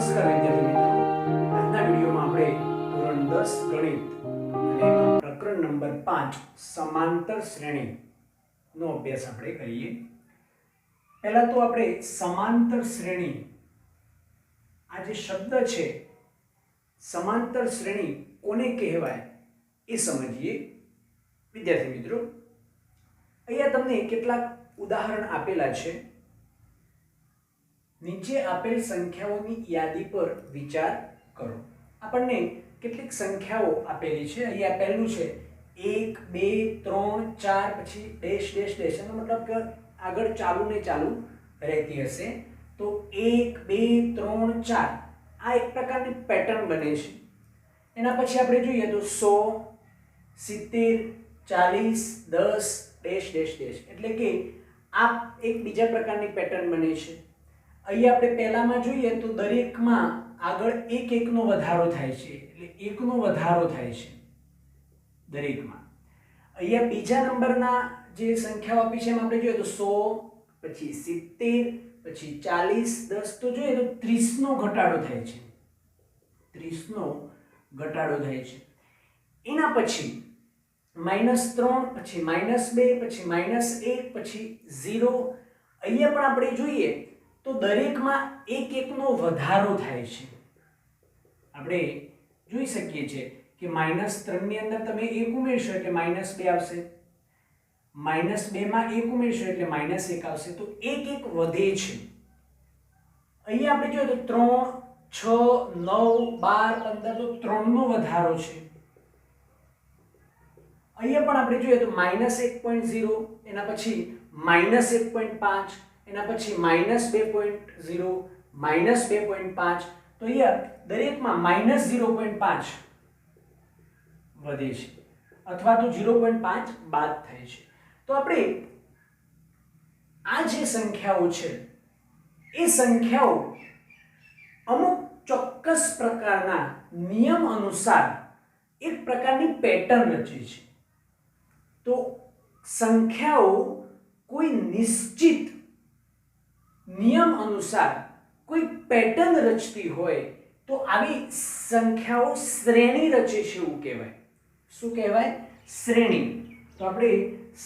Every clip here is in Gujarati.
નમસ્કાર વિદ્યાર્થી મિત્રો, આજના વિડીયોમાં આપણે ધોરણ 10 ગણિત અને એમાં પ્રકરણ નંબર 5 સમાંતર શ્રેણી નો અભ્યાસ આપણે કરીએ. પહેલા તો આપણે સમાંતર શ્રેણી આ જે શબ્દ છે સમાંતર શ્રેણી કોને કહેવાય એ સમજીએ. વિદ્યાર્થી મિત્રો, અહીંયા તમને કેટલાક ઉદાહરણ આપેલા છે. નીચે આપેલ સંખ્યાઓની યાદી પર વિચાર કરો. આપણને કેટલીક સંખ્યાઓ આપેલી છે. અહીંયા પહેલું છે 1 2 3 4 પછી ડેશ ડેશ ડેશ, એનો મતલબ કે આગળ ચાલુ ને ચાલુ રહેતી હશે. તો 1 2 3 4 આ એક પ્રકારની પેટર્ન બને છે. એના પછી આપણે જોઈએ તો 100 70 40 10 ડેશ ડેશ ડેશ, એટલે કે આ એક બીજા પ્રકારની પેટર્ન બને છે. અહીંયા આપણે પહેલામાં જોઈએ તો દરેકમાં આગળ એક એકનો વધારો થાય છે, એટલે એકનો વધારો થાય છે દરેકમાં. અહીંયા બીજા નંબરના જે સંખ્યાઓ આપી છે એમાં આપણે જોઈએ તો 100 પછી 70 પછી 40 10, તો જોઈએ તો 30 નો ઘટાડો થાય છે. 30 નો ઘટાડો થાય છે. એના પછી -3 પછી -2 પછી -1 પછી 0. અહીંયા પણ આપણે જોઈએ તો દરેકમાં એક એકનો વધારો થાય છે. આપણે જોઈ શકીએ છીએ કે -3 ની અંદર તમે 1 ઉમેરશો એટલે -2 આવશે, -2 માં 1 ઉમેરશો એટલે -1 આવશે, તો એક એક વધે છે. અહીંયા આપણે જોઈએ તો 3 6 9 12 15, તો 3 નો વધારો છે. અહીંયા પણ આપણે જોઈએ તો -1.0, એના પછી -1.5, એના પછી -2.0 -2.5, તો અહીંયા દરેકમાં -0.5 વધે છે અથવા તો 0.5 બાદ થાય છે. તો આપણે આ જે સંખ્યાઓ છે એ સંખ્યાઓ અમુક ચોક્કસ પ્રકારના નિયમ અનુસાર એક પ્રકારની પેટર્ન રચે છે. તો સંખ્યાઓ કોઈ નિશ્ચિત નિયમ અનુસાર કોઈ પેટર્ન રચતી હોય તો આવી સંખ્યાઓ શ્રેણી રચે છે એવું કહેવાય. શું કહેવાય? શ્રેણી. તો આપણે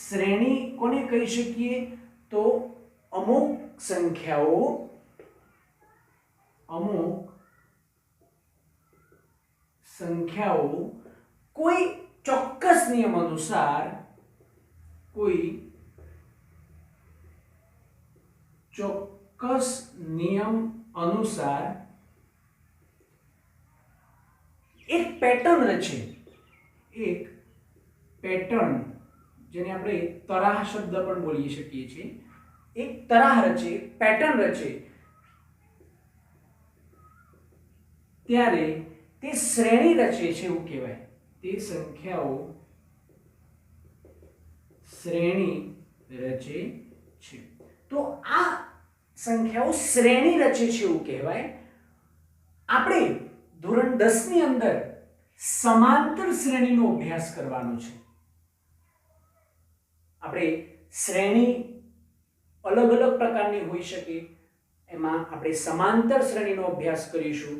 શ્રેણી કોને કહી શકીએ? તો અમુક સંખ્યાઓ કોઈ ચોક્કસ નિયમ અનુસાર એક પેટર્ન રચે. એક પેટર્ન, જેને આપણે તરાહ શબ્દ પણ બોલી શકીએ છીએ. એક તરાહ રચે, પેટર્ન રચે, ત્યારે તે શ્રેણી રચે છે એવું કહેવાય. તે સંખ્યાઓ શ્રેણી રચે છે. તો આ સંખ્યાઓ શ્રેણી રચે છે એવું કહેવાય. આપણે ધોરણ 10 ની અંદર સમાંતર શ્રેણીનો અભ્યાસ કરવાનો છે. આપણે શ્રેણી અલગ અલગ પ્રકારની હોઈ શકે, એમાં આપણે સમાંતર શ્રેણીનો અભ્યાસ કરીશું.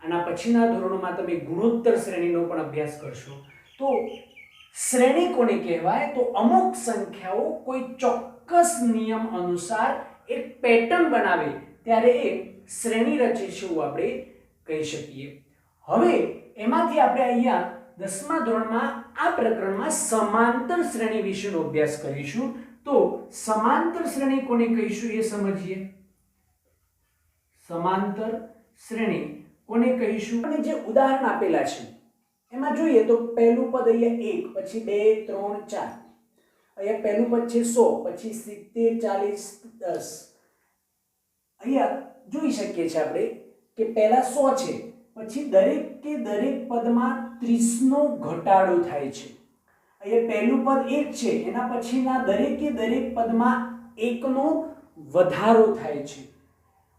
આના પછીના ધોરણોમાં તમે ગુણોત્તર શ્રેણીનો પણ અભ્યાસ કરશો. તો શ્રેણી કોને કહેવાય? તો અમુક સંખ્યાઓ કોઈ ચોક્કસ નિયમ અનુસાર એક પેટર્ન બનાવે ત્યારે એ શ્રેણી રચે છે એવું આપણે કહી શકીએ. હવે એમાંથી આપણે અહીંયા 10મા ધોરણમાં આ પ્રકરણમાં સમાંતર શ્રેણી વિશેનો અભ્યાસ કરીશું. તો સમાંતર શ્રેણી કોને કહીશું એ સમજીએ. સમાંતર શ્રેણી કોને કહીશું? અને જે ઉદાહરણ આપેલા છે એમાં જોઈએ તો પહેલું પદ અહીંયા 1, પછી 2 3 4. અહીંયા પહેલું પદ છે 100, પછી 70 40 10. અહીંયા જોઈ શકીએ છીએ આપણે કે પહેલા 100 છે, પછી દરેક પદમાં 30 નો ઘટાડો થાય છે. અહીંયા પહેલું પદ 1 છે, એના પછીના દરેક પદમાં 1 નો વધારો થાય છે.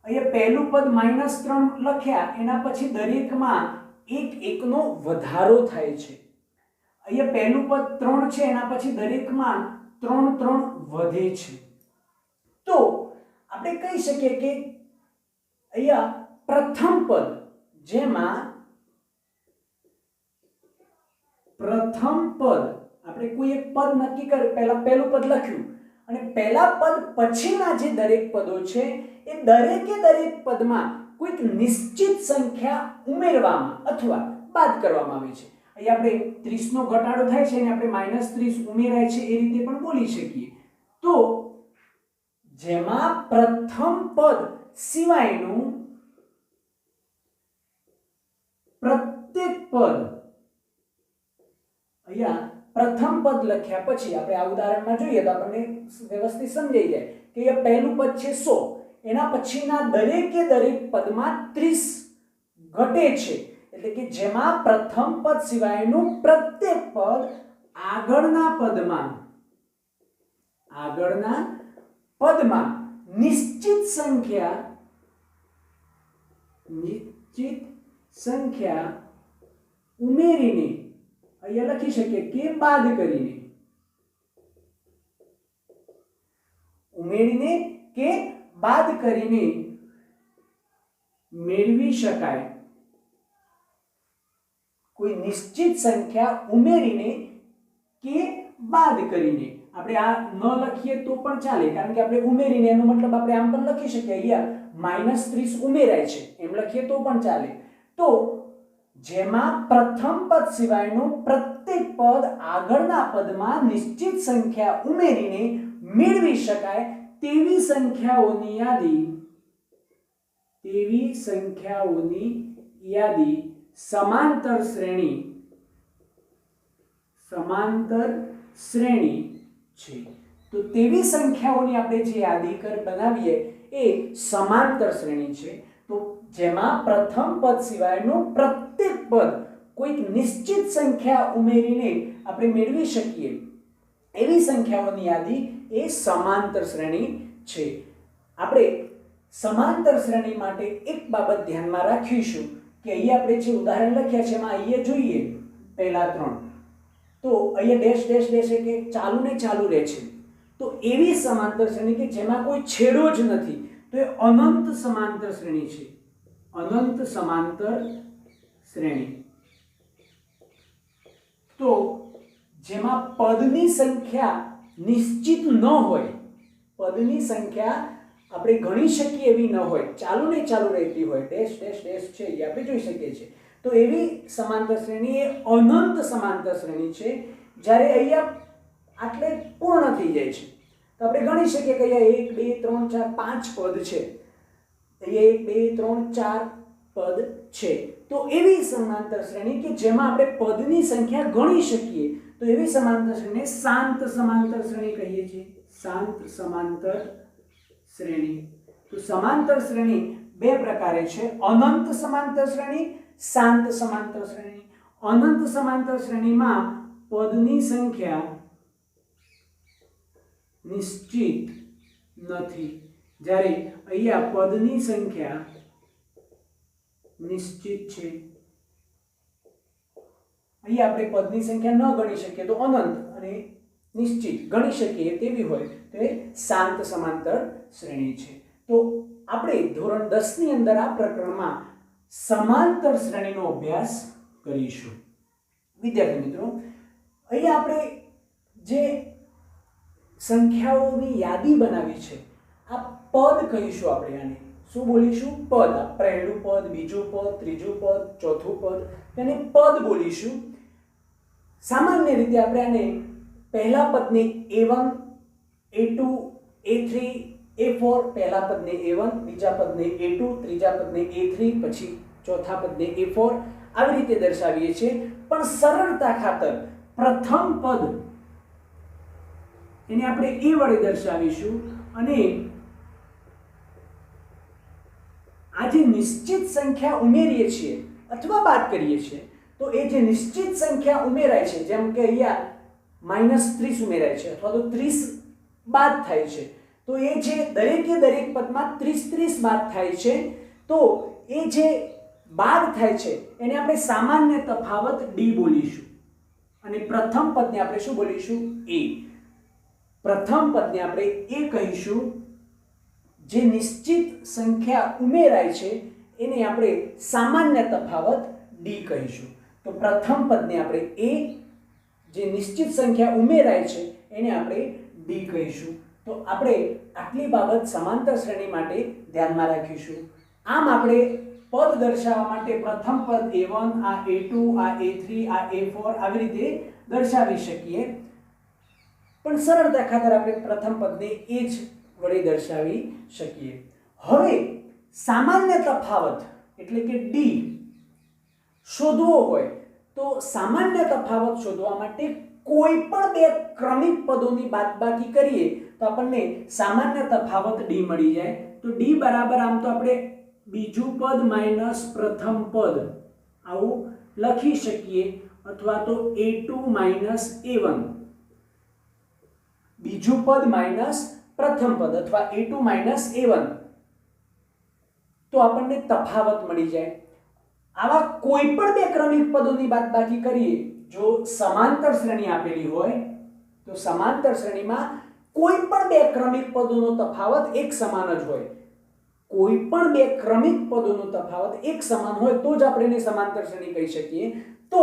અહીંયા પહેલું પદ -3 લખ્યા, એના પછી દરેકમાં 1 નો વધારો થાય છે. અહીંયા પહેલું પદ 3 છે, એના પછી દરેકમાં 3 વધે છે. તો આપણે કહી શકીએ કે અહીંયા પ્રથમ પદ જેમાં પ્રથમ પદ આપણે કોઈ એક પદ નક્કી કર્યું, પહેલા પહેલું પદ લખ્યું અને પહેલા પદ પછીના જે દરેક પદો છે એ દરેકે દરેક પદમાં કોઈક નિશ્ચિત સંખ્યા ઉમેરવામાં અથવા બાદ કરવામાં આવે છે. અહીં આપણે 30 નો ઘટાડો થાય છે અને આપણે -30 ઉમેરાય છે એ રીતે પણ બોલી શકીએ. તો જેમાં પ્રથમ પદ સિવાયનું પ્રત્યેક પદ, અહીંયા પ્રથમ પદ લખ્યા પછી આપણે આ ઉદાહરણમાં જોઈએ તો આપણને વ્યવસ્થિત સમજાઈ જાય કે એ પહેલું પદ છે 100, એના પછીના દરેકે દરેક પદમાં 30 ઘટે છે. એટલે કે જેમાં પ્રથમ પદ સિવાયનું પ્રત્યેક પદ આગળના પદમાં નિશ્ચિત સંખ્યા ઉમેરીને, અહીંયા લખી શકીએ કે બાદ કરીને, ઉમેરીને કે બાદ કરીને મેળવી શકાય. કોઈ નિશ્ચિત સંખ્યા ઉમેરીને કે બાદ કરીને, આપણે આ ન લખીએ તો પણ ચાલે કારણ કે આપણે ઉમેરીને એનો મતલબ આપણે આમ પણ લખી શકીએ, અહીંયા -30 ઉમેરાય છે એમ લખીએ તો પણ ચાલે. તો જેમાં પ્રથમ પદ સિવાયનું પ્રત્યેક પદ આગળના પદમાં નિશ્ચિત સંખ્યા ઉમેરીને મેળવી શકાય તેવી સંખ્યાઓની યાદી સમાંતર શ્રેણી છે. તો તેવી સંખ્યાઓની આપણે જે યાદી બનાવીએ એ સમાંતર શ્રેણી છે. તો જેમાં પ્રથમ પદ સિવાયનું પ્રત્યેક પદ કોઈક નિશ્ચિત સંખ્યા ઉમેરીને આપણે મેળવી શકીએ એવી સંખ્યાઓની યાદી એ સમાંતર શ્રેણી છે. આપણે સમાંતર શ્રેણી માટે એક બાબત ધ્યાનમાં રાખીશું કે અહીંયા આપણે જે ઉદાહરણ લખ્યા છે એમાં અહીંયા જોઈએ પહેલા 3 તો અહીંયા ડેશ ડેશ ડેશ કે ચાલુ ને ચાલુ રહે છે. તો એવી સમાંતર શ્રેણી કે જેમાં કોઈ છેડો જ નથી તો એ અનંત સમાંતર શ્રેણી છે. અનંત સમાંતર શ્રેણી. તો જેમાં પદની સંખ્યા નિશ્ચિત ન હોય, પદની સંખ્યા આપણે ગણી શકીએ એવી ન હોય, ચાલુ ને ચાલુ રહેતી હોય, ડેશ ડેશ ડેશ છે એ આપણે જોઈ શકીએ છીએ. તો એવી સમાંતર શ્રેણી એ અનંત સમાંતર શ્રેણી છે. જ્યારે અહીંયા આટલે પૂર્ણ થઈ જાય છે તો આપણે ગણી શકીએ કે અહીંયા 1 2 3 4 5 પદ છે, અહીંયા 1 2 3 4 પદ છે. તો એવી સમાંતર શ્રેણી કે જેમાં આપણે પદની સંખ્યા ગણી શકીએ તો એવી સમાંતર શ્રેણીને શાંત સમાંતર શ્રેણી કહીએ છીએ. શાંત સમાંતર શ્રેણી. તો સમાંતર શ્રેણી બે પ્રકારે છે, અનંત સમાંતર શ્રેણી, શાંત સમાંતર શ્રેણી. અનંત સમાંતર શ્રેણીમાં પદની સંખ્યા નિશ્ચિત નથી, જ્યારે અહીંયા પદની સંખ્યા નિશ્ચિત છે. અહીંયા આપણે પદની સંખ્યા ન ગણી શકીએ તો અનંત અને નિશ્ચિત ગણી શકીએ તેવી હોય તો એ શાંત સમાંતર શ્રેણી છે. તો આપણે ધોરણ 10 ની અંદર આ પ્રકરણમાં સમાંતર શ્રેણીનો અભ્યાસ કરીશું. વિદ્યાર્થી મિત્રો, અહીંયા આપણે જે સંખ્યાઓની યાદી બનાવી છે આ પદ કહીશું. આપણે આને શું બોલીશું? પદ. પહેલું પદ, બીજું પદ, ત્રીજું પદ, ચોથું પદ, તેને પદ બોલીશું. સામાન્ય રીતે આપણે આને પહેલા પદને A1 A2 A3 A4, પહેલા પદને A1, બીજા પદને A2, ત્રીજા પદને A3, પછી ચોથા પદને A4 આવી રીતે દર્શાવીએ છીએ. પણ સરળતા ખાતર પ્રથમ પદ એને આપણે A વડે દર્શાવીશું અને આ જે નિશ્ચિત સંખ્યા ઉમેરીએ છીએ અથવા બાદ કરીએ છીએ તો એ જે નિશ્ચિત સંખ્યા ઉમેરાય છે, જેમ કે અહીંયા -30 ઉમેરાય છે અથવા તો 30 બાદ થાય છે, તો એ જે દરેકે દરેક પદમાં 30 બાદ થાય છે તો એ જે બાદ થાય છે એને આપણે સામાન્ય તફાવત D બોલીશું અને પ્રથમ પદને આપણે શું બોલીશું? A. પ્રથમ પદને આપણે A કહીશું. જે નિશ્ચિત સંખ્યા ઉમેરાય છે એને આપણે સામાન્ય તફાવત ડી કહીશું. તો પ્રથમ પદને આપણે એ, જે નિશ્ચિત સંખ્યા ઉમેરાય છે એને આપણે ડી કહીશું. તો આપણે આટલી બાબત સમાંતર શ્રેણી માટે ધ્યાનમાં રાખીશું. આમ આપણે પદ દર્શાવવા માટે પ્રથમ પદ a1, આ a2, આ a3, આ a4 આવી રીતે દર્શાવી શકીએ. પણ સરળતા ખાતર આપણે પ્રથમ પદને એ જ વડે દર્શાવી શકીએ. હવે સામાન્ય તફાવત એટલે કે ડી શોધવો હોય તો સામાન્ય તફાવત શોધવા માટે કોઈ પણ બે ક્રમિક પદોની બાદબાકી કરીએ તો આપણને સામાન્ય તફાવત ડી મળી જાય. તો ડી બરાબર આમ તો આપણે બીજું પદ માઈનસ પ્રથમ પદ આવું લખી શકીએ, અથવા તો a2 માઈનસ a1, બીજું પદ માઈનસ પ્રથમ પદ અથવા a2 માઈનસ a1, તો આપણને તફાવત મળી જાય. આવા કોઈ પણ બે ક્રમિક પદોની બાદબાકી કરીએ જો સમાંતર શ્રેણી આપેલી હોય તો સમાંતર શ્રેણીમાં કોઈ પણ બે ક્રમિક પદોનો તફાવત એક સમાન જ હોય. કોઈ પણ બે ક્રમિક પદોનો તફાવત એક સમાન હોય તો જ આપણે એને સમાંતર શ્રેણી કહી શકીએ. તો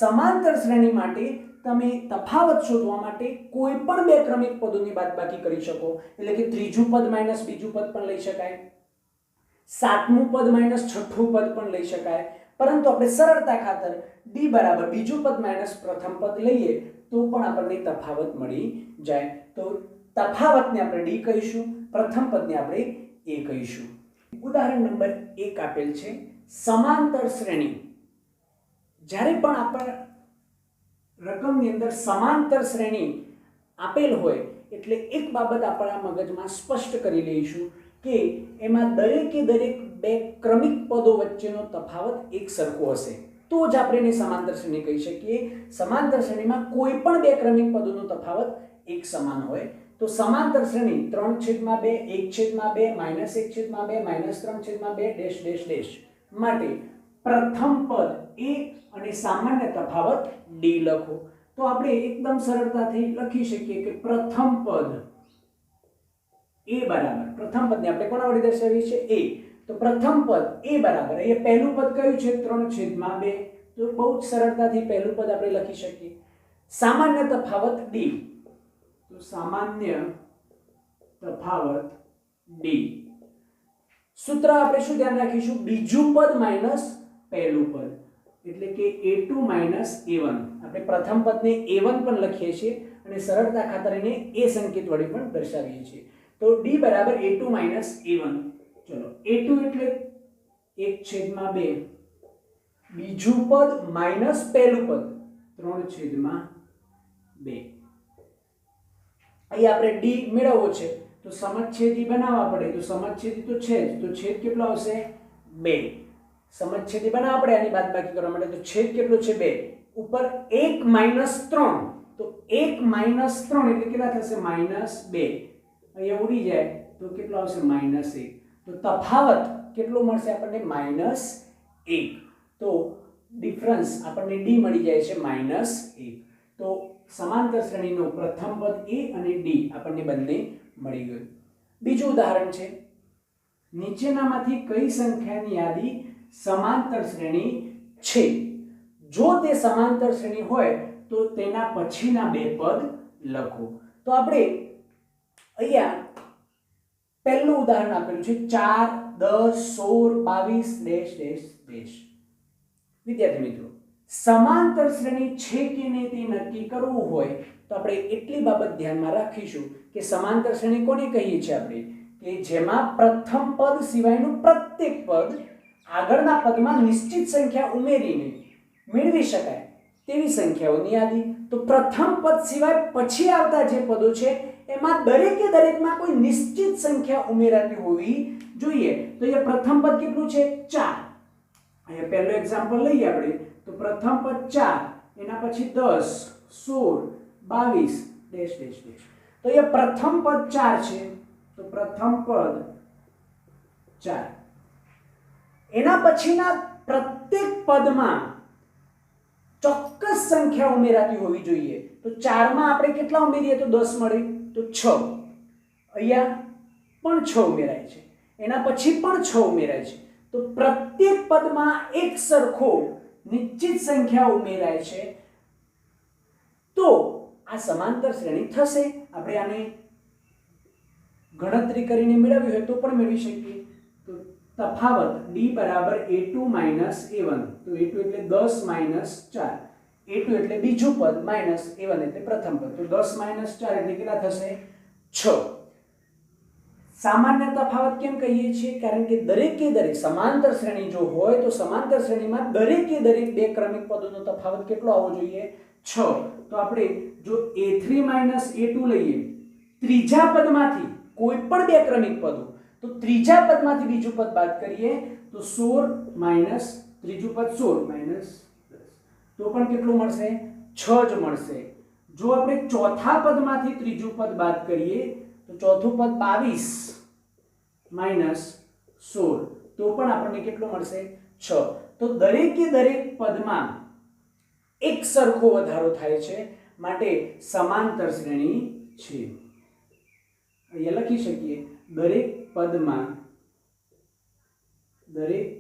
સમાંતર શ્રેણી માટે તમે તફાવત શોધવા માટે કોઈ પણ બે ક્રમિક પદોની બાદબાકી કરી શકો. એટલે કે ત્રીજું પદ માઈનસ બીજું પદ પણ લઈ શકાય, સાતમું પદ માઈનસ છઠ્ઠું પદ પણ લઈ શકાય. પરંતુ આપણે સરળતા ખાતર ડી બરાબર બીજું પદ માઈનસ પ્રથમ પદ લઈએ તો પણ આપણને તફાવત મળી જાય. તો તફાવતને આપણે ડી કહીશું, પ્રથમ પદને આપણે એ કહીશું. ઉદાહરણ નંબર 1 આપેલ છે સમાંતર શ્રેણી. જ્યારે પણ આપણે રકમની અંદર સમાંતર શ્રેણી આપેલ હોય એટલે એક બાબત આપણા મગજમાં સ્પષ્ટ કરી લઈશું કે એમાં દરેકે દરેક બે ક્રમિક પદો વચ્ચેનો તફાવત એક સરખો હશે તો જ આપણે એને સમાંતર શ્રેણી કહી શકીએ. સમાંતર શ્રેણીમાં કોઈ પણ બે ક્રમિક પદોનો તફાવત એક સમાન હોય તો સમાંતર શ્રેણી 3/2, 1/2, -1/2, -3/2 ડેશ ડેશ ડેશ માટે પ્રથમ પદ એ અને સામાન્ય તફાવત ડી લખો. તો આપણે એકદમ સરળતાથી લખી શકીએ કે પ્રથમ પદ એ બરાબર, પ્રથમ પદને આપણે કોના વડે દર્શાવીએ છીએ એ. તો પ્રથમ પદ એ બરાબર, અહીંયા પહેલું પદ કયું છે 3/2, તો બહુ જ સરળતાથી પહેલું પદ આપણે લખી શકીએ. સામાન્ય તફાવત ડી, તો સામાન્ય તફાવત ડી. સૂત્ર આપણે શું ધ્યાન રાખીશું? બીજું પદ માઈનસ પહેલું પદ એટલે કે a2 માઈનસ a1. આપણે પ્રથમ પદને a1 પણ લખીએ છીએ અને સરળતા ખાતર એને એ સંકેત વડે પણ દર્શાવીએ છીએ. તો d બરાબર a2 માઈનસ a1. ચલો a2 એટલે 1/2, બીજું પદ માઈનસ પહેલું પદ 3/2. અહીં આપણે d મેળવવો છે તો સમછેદી બનાવવા પડે. તો સમછેદી તો છે જ, તો છેદ કેટલો આવશે? 2. સમછેદી બનાવવા પડે આની બાદબાકી કરવા માટે. તો છેદ કેટલો છે? 2. ઉપર 1 માઈનસ 3, તો 1 માઈનસ 3 એટલે કેટલા થશે? -2. અહીંયા ઉડી જાય તો કેટલો આવશે? -1. તો તફાવત કેટલો મળશે આપણને? -1. તો ડિફરન્સ આપણને d મળી જાય છે -1. તો સમાંતર શ્રેણીનો પ્રથમ પદ a અને d આપણને બંને મળી ગયું. બીજું ઉદાહરણ છે નીચેનામાંથી કઈ સંખ્યાની યાદી સમાંતર શ્રેણી છે? જો તે સમાંતર શ્રેણી હોય તો તેના પછીના બે પદ લખો. તો આપણે અહીંયા પહેલું ઉદાહરણ આપેલું છે 4, 10, 16, 22 ડેશ ડેશ ડેશ. વિદ્યાર્થી મિત્રો, સમાંતર શ્રેણી છે કે નહીં તે નક્કી કરવું હોય તો આપણે એટલી બાબત ધ્યાનમાં રાખીશું કે સમાંતર શ્રેણી કોને કહીએ છીએ આપણે? કે જેમાં પ્રથમ પદ સિવાયનું પ્રત્યેક પદ આગળના પદમાં નિશ્ચિત સંખ્યા ઉમેરીને મેળવી શકાય તેવી સંખ્યાઓની યાદી. તો પ્રથમ પદ સિવાય પછી આવતા જે પદો છે એમાં દરેકે દરેકમાં કોઈ નિશ્ચિત સંખ્યા ઉમેરાતી હોવી જોઈએ. તો અહીંયા પ્રથમ પદ કેટલું છે? 4. અહીંયા પહેલું એક્ઝામ્પલ લઈએ આપણે. તો પ્રથમ પદ 4, એના પછી 10, 16, 22 ડેશ ડેશ ડેશ. તો અહીંયા પ્રથમ પદ 4 છે, તો પ્રથમ પદ 4. એના પછીના પ્રત્યેક પદમાં ચોક્કસ સંખ્યા ઉમેરાતી હોવી જોઈએ. તો 4 માં આપણે કેટલા ઉમેરીએ તો 10 મળે, તો 6. અહીંયા પણ 6 ઉમેરાય છે, એના પછી પણ 6 ઉમેરાય છે. તો પ્રત્યેક પદમાં એક સરખો નિશ્ચિત સંખ્યા ઉમેરાય છે તો આ સમાંતર શ્રેણી થશે. આપણે આને ગણતરી કરીને મેળવ્યું હોય તો પણ મેળવી શકીએ. તો તફાવત d બરાબર a2 માઇનસ a1. તો a2 એટલે 10 માઇનસ 4, a2 એટલે બીજું પદ માઇનસ a1 એટલે પ્રથમ પદ. તો 10 માઇનસ 4 એટલે કેટલા થશે? 6. સામાન્ય તફાવત કેમ કહીએ છીએ? કારણ કે દરેકે દરેક સમાંતર શ્રેણી જો હોય તો સમાંતર શ્રેણીમાં દરેકે દરેક બે ક્રમિક પદોનો તફાવત કેટલો આવવો જોઈએ? 6. તો આપણે જો a3 માઇનસ a2 લઈએ, ત્રીજા પદમાંથી કોઈ પણ બે ક્રમિક પદો, તો ત્રીજા પદમાંથી બીજું પદ બાદ કરીએ તો 16 માઇનસ ત્રીજું પદ 16 માઇનસ 10, તો પણ કેટલું મળશે? 6 જ મળશે. જો આપણે ચોથા પદમાંથી ત્રીજું પદ બાદ કરીએ તો ચોથું પદ 22 માઇનસ 16, તો પણ આપણને કેટલું મળશે? 6. તો દરેકે દરેક પદમાં એક સરખો વધારો થાય છે માટે સમાંતર શ્રેણી છે. અહીંયા લખી શકીએ દરેક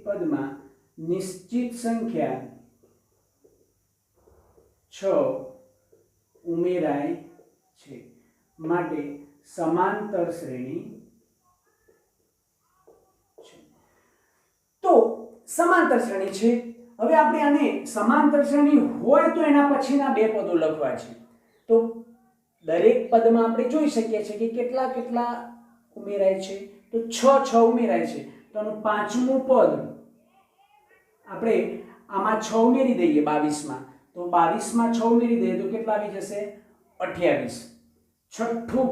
પદમાં નિશ્ચિત સંખ્યા 6 ઉમેરાય છે માટે સમાંતર શ્રેણી છે. તો સમાંતર શ્રેણી છે. હવે આપણે આને સમાંતર શ્રેણી હોય તો એના પછીના બે પદો લખવા છે. તો દરેક પદમાં આપણે જોઈ શકીએ છીએ કે કેટલા કેટલા ઉમેરાય છે. તો 6 ઉમેરાય છે. તો આનું પાંચમું પદ આપણે આમાં 6 ઉમેરી દઈએ 22માં, તો 22માં 6 ઉમેરી દઈએ તો કેટલા આવી જશે? 28. છઠ્ઠું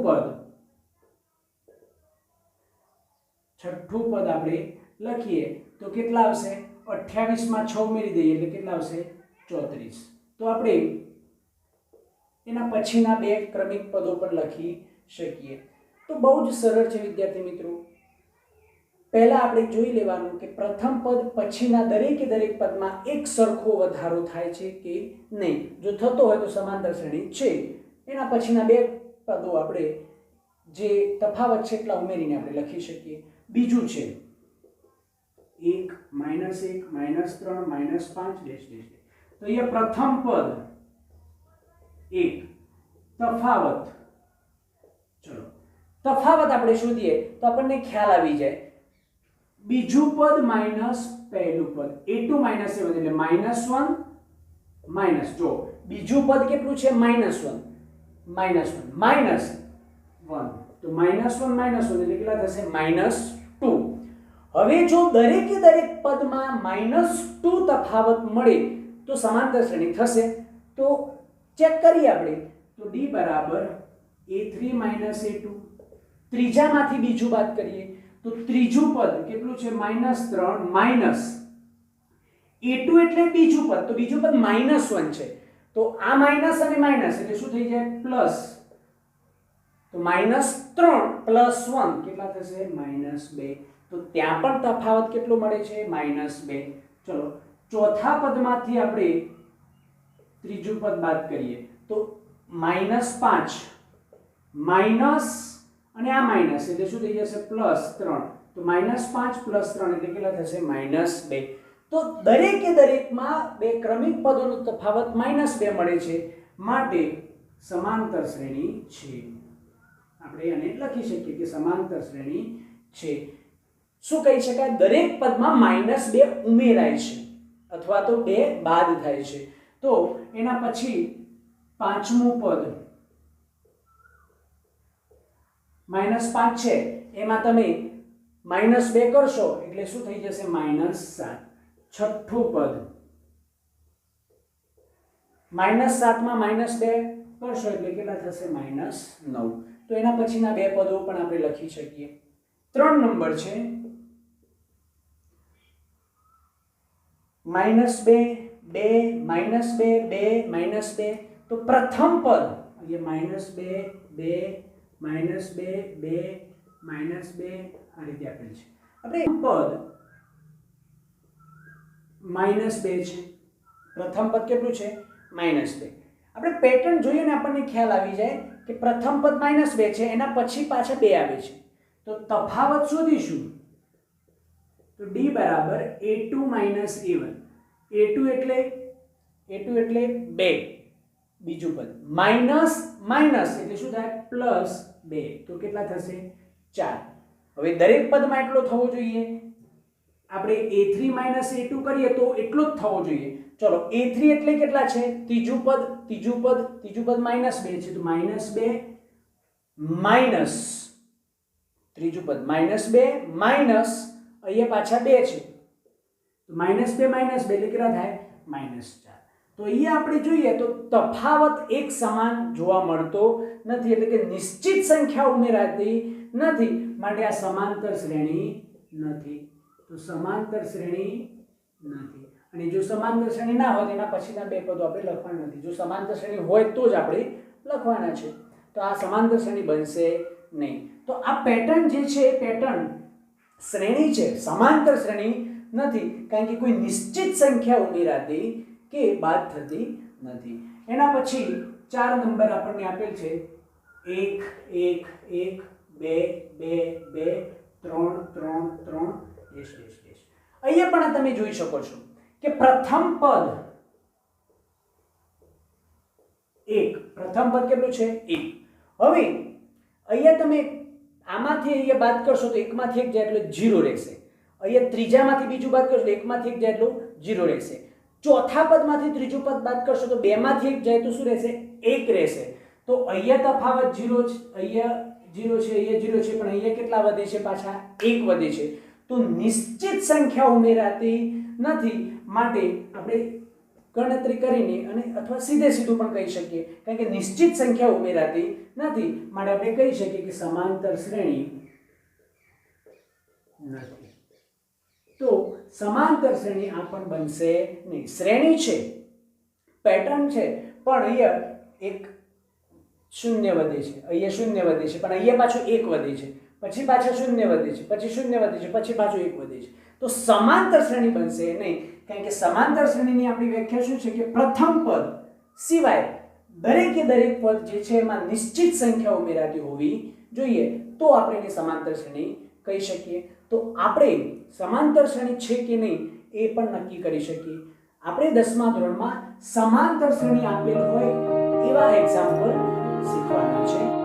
પદ આપણે લખીએ તો કેટલા આવશે? 28માં 6 ઉમેરી દઈએ એટલે કેટલા આવશે? 34. તો આપણે એના પછીના બે ક્રમિક પદો પણ લખી શકીએ. તો બહુ જ સરળ છે વિદ્યાર્થી મિત્રો. પહેલા આપણે જોઈ લેવાનું કે પ્રથમ પદ પછીના દરેકે દરેક પદમાં એક સરખો વધારો થાય છે કે નહીં. જો થતો હોય તો સમાંતર શ્રેણી છે. એના પછીના બે પદો આપણે જે તફાવત છે એટલા ઉમેરીને આપણે લખી શકીએ. બીજું છે 1 -1 -3 -5 ડેશ ડેશ. તો અહીંયા પ્રથમ પદ 1 તફાવત, ચલો તફાવત આપણે શોધીએ તો આપણને ખ્યાલ આવી જાય. બીજું પદ માઇનસ પહેલું પદ, a2 માઇનસ a1 એટલે -1 માઇનસ, જો બીજું પદ કેટલું છે? -1 -1 તો -1 એટલે કેટલા થશે? -2. હવે જો દરેકે દરેક પદમાં -2 તફાવત મળે તો સમાંતર શ્રેણી થશે. તો ચેક કરીએ આપણે. તો d બરાબર a3 માઇનસ a2. ત્રીજામાંથી બીજું બાદ કરીએ તો ત્રીજું પદ કેટલું છે? -3 માઇનસ a2 એટલે બીજું પદ, તો બીજું પદ -1 છે. તો આ માઇનસ અને માઇનસ એટલે શું થઈ જાય? પ્લસ. તો -3 + 1 કેટલા થશે? -2. તો ત્યાં પણ તફાવત કેટલો મળે છે? -2. ચલો ચોથા પદમાંથી આપણે ત્રીજું પદ બાદ કરીએ તો -5 માઇનસ અને આ માઇનસ એટલે શું થઈ જશે? +3. તો -5 + 3 એટલે કેટલા થશે? -2. તો દરેકે દરેકમાં બે ક્રમિક પદોનો તફાવત -2 મળે છે માટે સમાંતર શ્રેણી છે. આપણે આને લખી શકીએ કે સમાંતર શ્રેણી છે. શું કહી શકાય? દરેક પદમાં -2 ઉમેરાય છે અથવા તો 2 બાદ થાય છે. તો એના પછી પાંચમું પદ -5 છે, એમાં તમે -2 કરશો એટલે શું થઈ જશે? -7. છઠ્ઠું પદ -7માં -2 કરશો એટલે કેટલા થશે? -9. તો એના પછીના બે પદો પણ આપણે લખી શકીએ. 3 નંબર છે -2 2 -2 2 તો પ્રથમ પદ અહીંયા -2 2 -2 2 -2 આ રીતે આપેલ છે. આપણે પદ -2 છે. પ્રથમ પદ કેટલું છે? -2. આપણે પેટર્ન જોઈએ ને આપણને ખ્યાલ આવી જાય કે પ્રથમ પદ -2 છે, એના પછી પાછા 2 આવે છે. તો તફાવત શોધીશું તો d બરાબર a2 માઇનસ a1. a2 એટલે 2 બીજું પદ માઇનસ માઇનસ એટલે શું થાય પ્લસ 2 તો કેટલા થશે 4. હવે દરેક પદમાં એટલો થવો જોઈએ. આપણે a3 માઇનસ a2 કરીએ તો એટલો જ થવો જોઈએ. ચલો a3 એટલે કેટલા છે ત્રીજું પદ માઇનસ 2 છે તો માઇનસ 2 માઇનસ ત્રીજું પદ માઇનસ 2 માઇનસ અહીંયા પાછા 2 છે તો માઇનસ 2 એટલે કેટલા થાય માઇનસ 4. તો અહીંયા આપણે જોઈએ તો તફાવત એક સમાન જોવા મળતો નથી એટલે કે નિશ્ચિત સંખ્યા ઉમેરાતી નથી માટે આ સમાંતર શ્રેણી નથી. તો સમાંતર શ્રેણી નથી અને જો સમાંતર શ્રેણી ના હોય એના પછીના બે પદો આપણે લખવાના નથી. જો સમાંતર શ્રેણી હોય તો જ આપણે લખવાના છે. તો આ સમાંતર શ્રેણી બનશે નહીં. તો આ પેટર્ન જે છે એ પેટર્ન શ્રેણી છે સમાંતર શ્રેણી નથી કારણ કે કોઈ નિશ્ચિત સંખ્યા ઉમેરાતી કે બાદ થતી નથી. એના પછી 4 નંબર આપણને આપેલ છે 1 1 1 2 2 2 3 3 3 ડેશ ડેશ ડેશ. અહીંયા પણ તમે જોઈ શકો છો કે પ્રથમ પદ કેટલું છે 1. હવે અહીંયા તમે આમાંથી અહીંયા બાદ કરશો તો એકમાંથી એક જાય એટલે 0 રહેશે. અહીંયા ત્રીજામાંથી બીજું બાદ કરશો તો એકમાંથી એક જાય એટલે 0 રહેશે. ચોથા પદમાંથી ત્રીજું પદ બાદ કરશો તો બેમાંથી એક જાય તો શું રહેશે 1 રહેશે. તો અહીંયા તફાવત 0 છે, અહીંયા 0 છે, અહીંયા 0 છે પણ અહીંયા કેટલા વધે છે પાછા 1 વધે છે. તો નિશ્ચિત સંખ્યા ઉમેરાતી નથી માટે આપણે ગણતરી કરીને અને અથવા સીધું પણ કહી શકીએ કારણ કે નિશ્ચિત સંખ્યા ઉમેરાતી નથી માટે આપણે કહી શકીએ કે સમાંતર શ્રેણી નથી. તો સમાંતર શ્રેણી આ પણ બનશે નહીં. શ્રેણી છે પેટર્ન છે પણ અહીંયા એક શૂન્ય વધે છે, અહીંયા શૂન્ય વધે છે પણ અહીંયા પાછું 1 વધે છે, પછી પાછા શૂન્ય વધે છે, પછી શૂન્ય વધે છે, પછી પાછું 1 વધે છે. તો સમાંતર શ્રેણી બનશે નહીં કારણ કે સમાંતર શ્રેણીની આપણી વ્યાખ્યા શું છે કે પ્રથમ પદ સિવાય દરેકે દરેક પદ જે છે એમાં નિશ્ચિત સંખ્યા ઉમેરાતી હોવી જોઈએ તો આપણે એને સમાંતર શ્રેણી કહી શકીએ. તો આપણે સમાંતર શ્રેણી છે કે નહીં એ પણ નક્કી કરી શકીએ. આપણે 10મા ધોરણમાં સમાંતર શ્રેણી આપેલ હોય એવા એક્ઝામ્પલ શીખવાના છે.